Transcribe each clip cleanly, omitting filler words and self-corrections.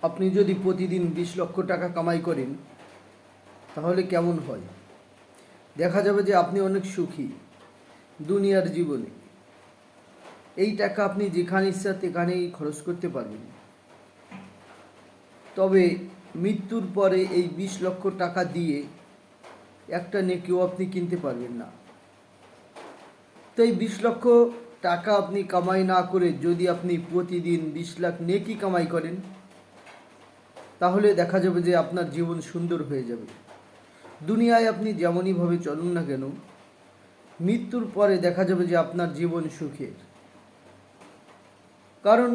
আপনি যদি প্রতিদিন 20 লক্ষ টাকা কামাই করেন তাহলে কেমন হয়? দেখা যাবে যে আপনি অনেক সুখী দুনিয়ার জীবনে। এই টাকা আপনি যেখানে ইচ্ছা সেখানেই খরচ করতে পারবেন। তবে মৃত্যুর পরে এই 20 লক্ষ টাকা দিয়ে একটা নেকিও আপনি কিনতে পারবেন না। তো এই 20 লক্ষ টাকা আপনি কামাই না করে যদি আপনি প্রতিদিন 20 লাখ নেকি কামাই করেন তাহলে দেখা যাবে যে আপনার জীবন সুন্দর হয়ে যাবে। দুনিয়ায় আপনি যেমনইভাবে চলুন না কেন, মৃত্যুর পরে দেখা যাবে যে আপনার জীবন সুখের। কারণ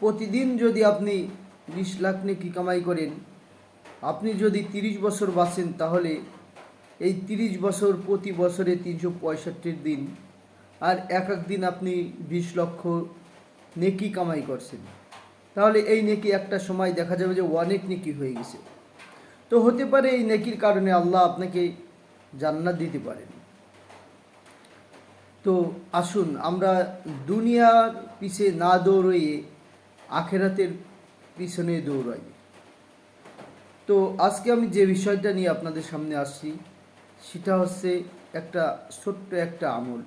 প্রতিদিন যদি আপনি 20 লাখ নেকি কামাই করেন, আপনি যদি 30 বছর বাঁচেন তাহলে এই 30 বছর প্রতি বছরে 365 দিন, আর এক এক দিন আপনি 20 লক্ষ নেকি কামাই করছেন, তাহলে এই নেকি একটা সময় দেখা যাবে যে অনেক নেকি হয়ে গেছে। তো হতে পারে এই নেকির কারণে আল্লাহ আপনাকে জান্নাত দিতে পারেন। তো আসুন আমরা দুনিয়ার পিছে না দৌড়িয়ে আখেরাতের পিছনে দৌড়াই। তো আজকে আমি যে বিষয়টা নিয়ে আপনাদের সামনে আসছি সেটা হচ্ছে ছোট্ট একটা আমল।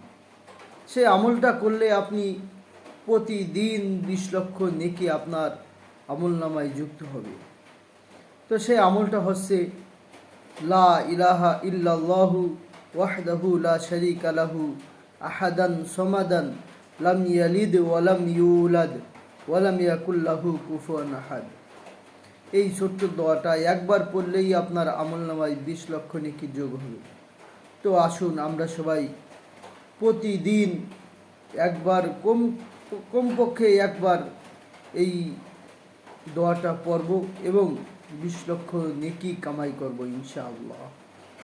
সেই আমলটা করলে আপনি প্রতিদিন 20 লক্ষ নেকি আপনার আমল নামায় যুক্ত হবে। তো সেই আমলটা হচ্ছে লা ইলাহা ইল্লাল্লাহু ওয়াহদাহু লা শারীকা লাহু আহাদান সমাদান লাম ইয়ালিদ ওয়া লাম ইউলাদ ওয়া লাম ইয়াকুল লাহু কুফুয়ান আহাদ। এই ছোট্ট দোয়াটা একবার পড়লেই আপনার আমলনামায় 20 লক্ষ নেকি যোগ হবে। তো আসুন আমরা সবাই প্রতিদিন একবার কমপক্ষে একবার এই দোয়াটা পড়ব এবং 20 লক্ষ নেকি কামাই করব ইনশাআল্লাহ।